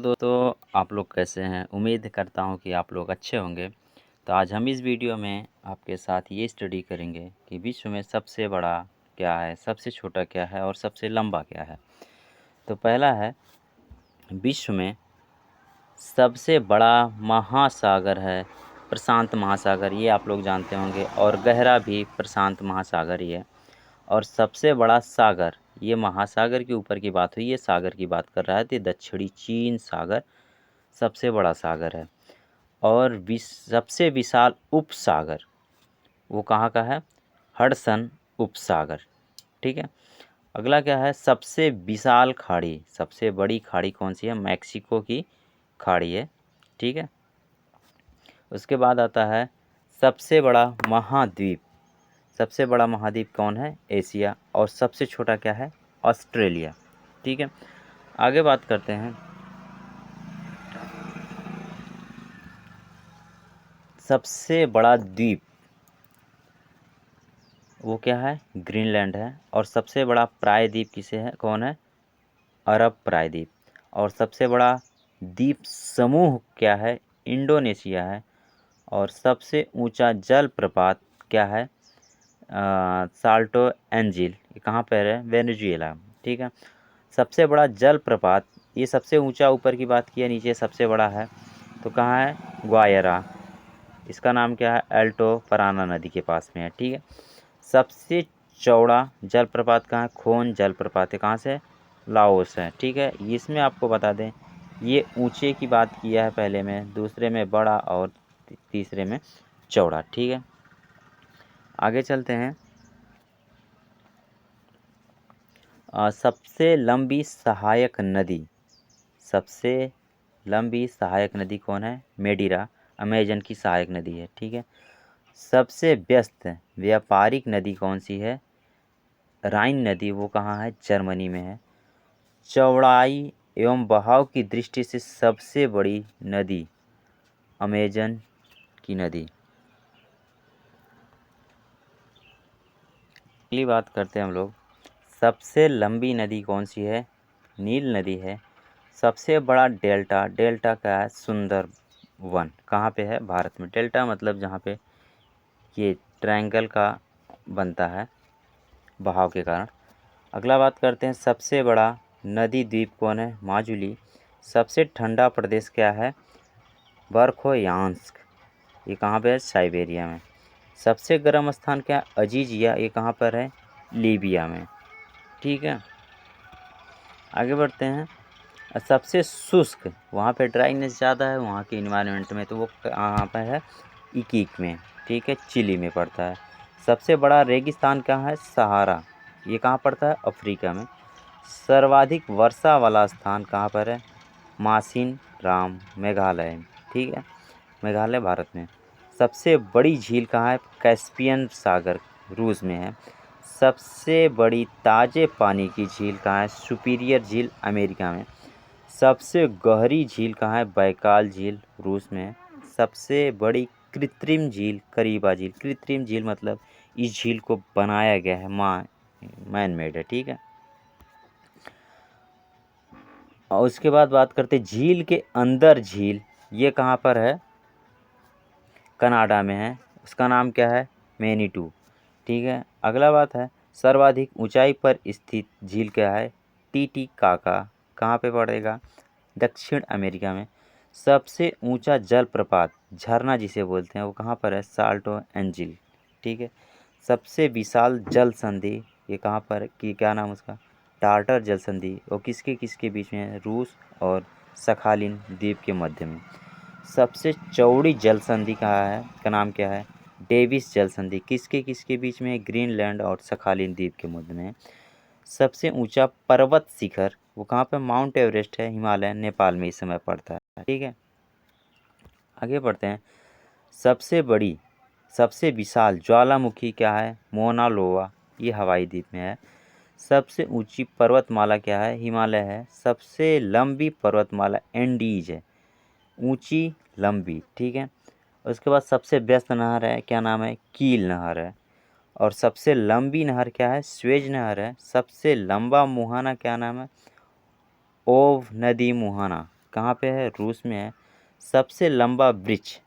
दोस्तों, आप लोग कैसे हैं? उम्मीद करता हूं कि आप लोग अच्छे होंगे। तो आज हम इस वीडियो में आपके साथ ये स्टडी करेंगे कि विश्व में सबसे बड़ा क्या है, सबसे छोटा क्या है और सबसे लंबा क्या है। तो पहला है, विश्व में सबसे बड़ा महासागर है प्रशांत महासागर। ये आप लोग जानते होंगे, और गहरा भी प्रशांत महासागर ही है। और सबसे बड़ा सागर, ये महासागर के ऊपर की बात हुई, ये सागर की बात कर रहा है। तो दक्षिणी चीन सागर सबसे बड़ा सागर है। और सबसे विशाल उपसागर वो कहाँ का है? हडसन उपसागर। ठीक है। अगला क्या है? सबसे विशाल खाड़ी, सबसे बड़ी खाड़ी कौन सी है? मैक्सिको की खाड़ी है। ठीक है। उसके बाद आता है सबसे बड़ा महाद्वीप। सबसे बड़ा महाद्वीप कौन है? एशिया। और सबसे छोटा क्या है? ऑस्ट्रेलिया। ठीक है। आगे बात करते हैं, सबसे बड़ा द्वीप वो क्या है? ग्रीनलैंड है। और सबसे बड़ा प्रायद्वीप किसे है? कौन है? अरब प्रायद्वीप। और सबसे बड़ा द्वीप समूह क्या है? इंडोनेशिया है। और सबसे ऊंचा जल प्रपात क्या है? Salto angel. ये कहाँ पर है? वेनेजुएला। ठीक है। सबसे बड़ा जल प्रपात, ये सबसे ऊंचा ऊपर की बात की है, नीचे सबसे बड़ा है तो कहाँ है? ग्वायरा। इसका नाम क्या है? एल्टो पराना नदी के पास में है। ठीक है। सबसे चौड़ा जलप्रपात कहाँ है? खोन जलप्रपात है। कहाँ से? लाओस है। ठीक है। इसमें आपको बता दें, ये ऊंचे की बात किया है पहले में, दूसरे में बड़ा और तीसरे में चौड़ा। ठीक है। आगे चलते हैं। सबसे लंबी सहायक नदी, सबसे लंबी सहायक नदी कौन है? मेडिरा, अमेजन की सहायक नदी है। ठीक है। सबसे व्यस्त व्यापारिक नदी कौन सी है? राइन नदी। वो कहाँ है? जर्मनी में है। चौड़ाई एवं बहाव की दृष्टि से सबसे बड़ी नदी अमेजन की नदी। अगली बात करते हैं हम लोग, सबसे लंबी नदी कौन सी है? नील नदी है। सबसे बड़ा डेल्टा, डेल्टा का है सुंदरवन। कहाँ पे है? भारत में। डेल्टा मतलब जहाँ पे ये ट्रायंगल का बनता है बहाव के कारण। अगला बात करते हैं, सबसे बड़ा नदी द्वीप कौन है? माजुली। सबसे ठंडा प्रदेश क्या है? बर्खोयांस्क। ये कहाँ पे है? साइबेरिया में। सबसे गर्म स्थान क्या है? अजीजिया। ये कहाँ पर है? लीबिया में। ठीक है। आगे बढ़ते हैं, सबसे शुष्क, वहाँ पे ड्राइनेस ज़्यादा है वहाँ के इन्वायरमेंट में, तो वो कहाँ पर है? इकीक में। ठीक है। चिली में पड़ता है। सबसे बड़ा रेगिस्तान कहाँ है? सहारा। ये कहाँ पड़ता है? अफ्रीका में। सर्वाधिक वर्षा वाला स्थान कहाँ पर है? मासिन राम, मेघालय। ठीक है। मेघालय भारत में। सबसे बड़ी झील कहाँ है? कैस्पियन सागर, रूस में है। सबसे बड़ी ताज़े पानी की झील कहाँ है? सुपीरियर झील, अमेरिका में। सबसे गहरी झील कहाँ है? बैकाल झील, रूस में है। सबसे बड़ी कृत्रिम झील करीबा झील। कृत्रिम झील मतलब इस झील को बनाया गया है, मैन मेड है। ठीक है। और उसके बाद बात करते हैं झील के अंदर झील, ये कहाँ पर है? कनाडा में है। उसका नाम क्या है? मैनीटू। ठीक है। अगला बात है, सर्वाधिक ऊंचाई पर स्थित झील क्या है? टीटीकाका। कहाँ पे पड़ेगा? दक्षिण अमेरिका में। सबसे ऊंचा जलप्रपात, झरना जिसे बोलते हैं, वो कहाँ पर है? Salto angel. ठीक है। सबसे विशाल जल संधि, ये कहाँ पर कि क्या नाम उसका? टार्टर जल संधि। वो किसके किसके बीच में है? रूस और सखालिन द्वीप के मध्य में। सबसे चौड़ी जल संधि कहाँ है? का नाम क्या है? डेविस जल संधि। किसके किसके बीच में है? ग्रीनलैंड और सखालिन द्वीप के मध्य में है। सबसे ऊंचा पर्वत शिखर वो कहाँ पे? माउंट एवरेस्ट है, हिमालय, नेपाल में इस समय पड़ता है। ठीक है। आगे बढ़ते हैं, सबसे विशाल ज्वालामुखी क्या है? मोना लोआ। ये हवाई द्वीप में है। सबसे ऊंची पर्वतमाला क्या है? हिमालय है। सबसे लंबी पर्वतमाला एंडीज है, ऊंची लंबी। ठीक है। उसके बाद सबसे व्यस्त नहर है, क्या नाम है? कील नहर है। और सबसे लंबी नहर क्या है? स्वेज नहर है। सबसे लंबा मुहाना क्या नाम है? ओव नदी मुहाना। कहाँ पे है? रूस में है। सबसे लंबा ब्रिज,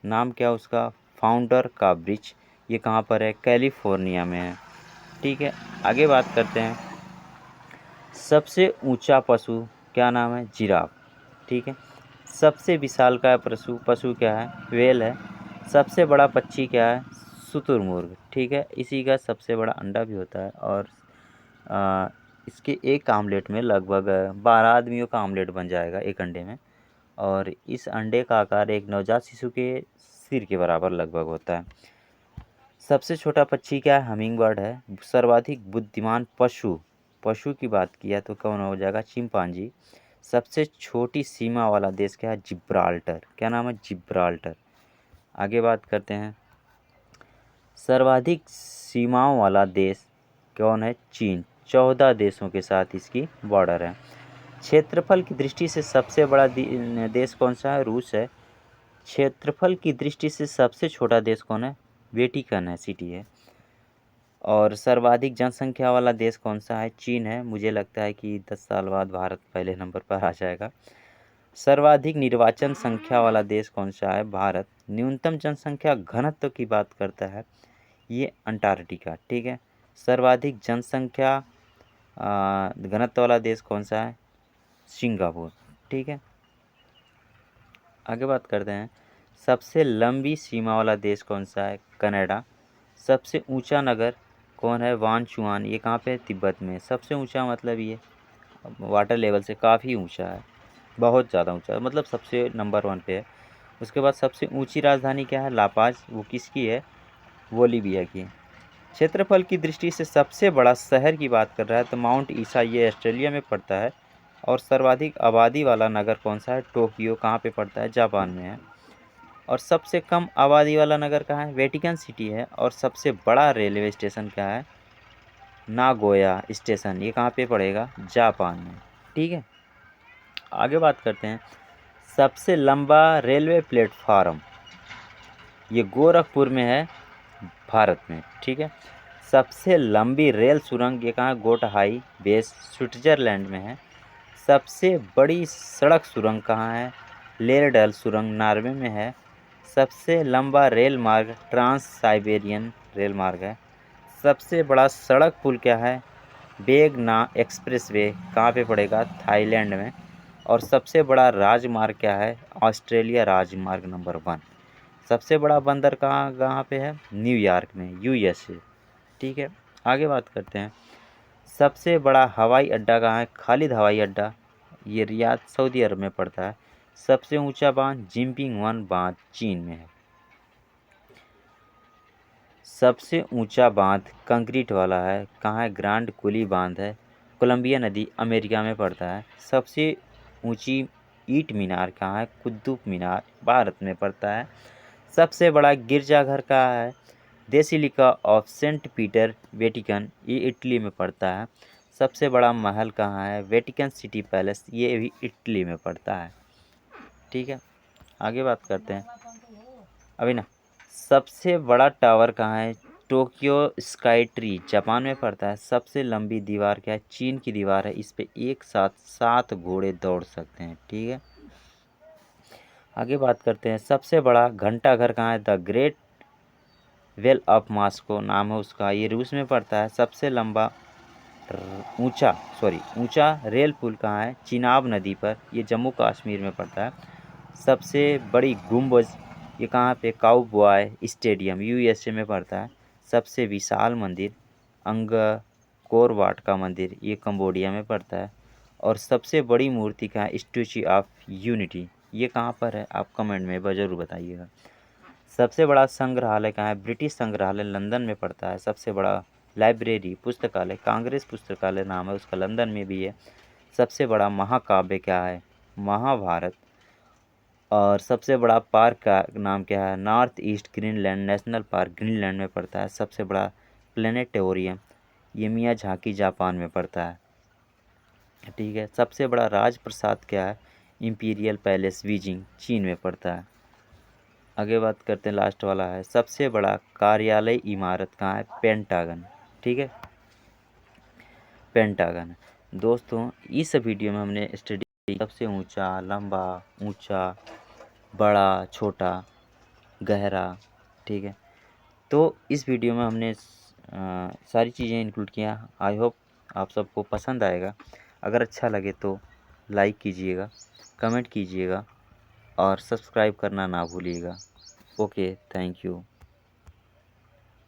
नाम क्या उसका? फाउंडर का ब्रिज। ये कहाँ पर है? कैलिफोर्निया में है। ठीक है, आगे बात करते हैं। सबसे ऊंचा पशु क्या नाम है? जिराफ। ठीक है। सबसे विशालकाय पशु पशु क्या है? व्हेल है। सबसे बड़ा पक्षी क्या है? शुतुरमुर्ग। ठीक है, इसी का सबसे बड़ा अंडा भी होता है और आ, इसके एक आमलेट में लगभग 12 आदमियों का आमलेट बन जाएगा एक अंडे में। और इस अंडे का आकार एक नवजात शिशु के सिर के बराबर लगभग होता है। सबसे छोटा पक्षी क्या है? हमिंग बर्ड है। सर्वाधिक बुद्धिमान पशु पशु की बात किया तो कौन हो जाएगा? चिंपांजी। सबसे छोटी सीमा वाला देश क्या है? जिब्राल्टर। क्या नाम है? जिब्राल्टर। आगे बात करते हैं। सर्वाधिक सीमाओं वाला देश कौन है? चीन। 14 देशों के साथ इसकी बॉर्डर है। क्षेत्रफल की दृष्टि से सबसे बड़ा देश कौन सा है? रूस है। क्षेत्रफल की दृष्टि से सबसे छोटा देश कौन है? वेटिकन है, सिटी है। और सर्वाधिक जनसंख्या वाला देश कौन सा है? चीन है। मुझे लगता है कि 10 साल बाद भारत पहले नंबर पर आ जाएगा। सर्वाधिक निर्वाचन संख्या वाला देश कौन सा है? भारत। न्यूनतम जनसंख्या घनत्व की बात करता है ये अंटार्कटिका। ठीक है। सर्वाधिक जनसंख्या घनत्व वाला देश कौन सा है? सिंगापुर। ठीक है, आगे बात करते हैं। सबसे लंबी सीमा वाला देश कौन सा है? कनाडा। सबसे ऊंचा नगर कौन है? वानचुआन। ये कहाँ पे है? तिब्बत में। सबसे ऊंचा मतलब ये वाटर लेवल से काफ़ी ऊंचा है, बहुत ज़्यादा ऊंचा है, मतलब सबसे नंबर 1 पे है। उसके बाद सबसे ऊंची राजधानी क्या है? लापाज। वो किसकी है? बोलीविया की। क्षेत्रफल की दृष्टि से सबसे बड़ा शहर की बात कर रहा है तो माउंट ईसा, ये ऑस्ट्रेलिया में पड़ता है। और सर्वाधिक आबादी वाला नगर कौन सा है? टोक्यो। कहाँ पे पड़ता है? जापान में है। और सबसे कम आबादी वाला नगर कहाँ है? वेटिकन सिटी है। और सबसे बड़ा रेलवे स्टेशन क्या है? Nagoya station. ये कहाँ पे पड़ेगा? जापान में। ठीक है, आगे बात करते हैं। सबसे लंबा रेलवे प्लेटफार्म ये गोरखपुर में है, भारत में। ठीक है। सबसे लंबी रेल सुरंग ये कहाँ है? गोटहाई बेस, स्विट्जरलैंड में है। सबसे बड़ी सड़क सुरंग कहाँ है? लेरडल सुरंग, नॉर्वे में है। सबसे लंबा रेल मार्ग ट्रांस साइबेरियन रेल मार्ग है। सबसे बड़ा सड़क पुल क्या है? बेगना एक्सप्रेसवे। कहाँ पे पड़ेगा? थाईलैंड में। और सबसे बड़ा राजमार्ग क्या है? ऑस्ट्रेलिया राजमार्ग नंबर 1। सबसे बड़ा बंदर कहाँ कहाँ पे है? न्यूयॉर्क में, यूएसए। ठीक है, आगे बात करते हैं। सबसे बड़ा हवाई अड्डा कहाँ है? खालिद हवाई अड्डा, ये रियाद सऊदी अरब में पड़ता है। सबसे ऊंचा बांध जिनपिंग वन बांध, चीन में है। सबसे ऊंचा बांध कंक्रीट वाला है, कहाँ है? ग्रांड कुली बांध है, कोलंबिया नदी, अमेरिका में पड़ता है। सबसे ऊंची ईंट मीनार कहाँ है? कुतुब मीनार, भारत में पड़ता है। सबसे बड़ा गिरजाघर कहाँ है? Basilica of Saint Peter, Vatican, ये इटली में पड़ता है। सबसे बड़ा महल कहाँ है? वेटिकन सिटी पैलेस, ये भी इटली में पड़ता है। ठीक है, आगे बात करते हैं। अभी ना, सबसे बड़ा टावर कहाँ है? टोक्यो स्काई ट्री, जापान में पड़ता है। सबसे लंबी दीवार क्या है? चीन की दीवार है, इस पे एक साथ 7 घोड़े दौड़ सकते हैं। ठीक है, आगे बात करते हैं। सबसे बड़ा घंटा घर कहाँ है? The great well of Moscow नाम है उसका, ये रूस में पड़ता है। सबसे लंबा ऊंचा रेल पुल कहाँ है? चिनाब नदी पर, ये जम्मू कश्मीर में पड़ता है। सबसे बड़ी गुम्बज ये कहाँ पे? काउबॉय स्टेडियम, यूएसए में पड़ता है। सबसे विशाल मंदिर अंगकोर वाट का मंदिर, ये कंबोडिया में पड़ता है। और सबसे बड़ी मूर्ति कहाँ है? स्टैचू ऑफ यूनिटी, ये कहाँ पर है? आप कमेंट में ज़रूर बताइएगा। सबसे बड़ा संग्रहालय कहाँ है? ब्रिटिश संग्रहालय लंदन में पड़ता है। सबसे बड़ा लाइब्रेरी पुस्तकालय कांग्रेस पुस्तकालय नाम है उसका, लंदन में भी है। सबसे बड़ा महाकाव्य क्या है? महाभारत। और सबसे बड़ा पार्क का नाम क्या है? North east Greenland national park, Greenland में पड़ता है। सबसे बड़ा प्लेनेटोरियम ये मियाझाकी, जापान में पड़ता है। ठीक है, सबसे बड़ा राजप्रसाद क्या है? इंपीरियल पैलेस, बीजिंग, चीन में पड़ता है। आगे बात करते हैं, लास्ट वाला है। सबसे बड़ा कार्यालय इमारत कहाँ है? पेंटागन। ठीक है, पेंटागन। दोस्तों इस वीडियो में हमने स्टडी सबसे ऊंचा, लंबा, ऊंचा, बड़ा, छोटा, गहरा, ठीक है। तो इस वीडियो में हमने सारी चीज़ें इंक्लूड किया। आई होप आप सबको पसंद आएगा। अगर अच्छा लगे तो लाइक कीजिएगा, कमेंट कीजिएगा और सब्सक्राइब करना ना भूलिएगा। Okay, thank you.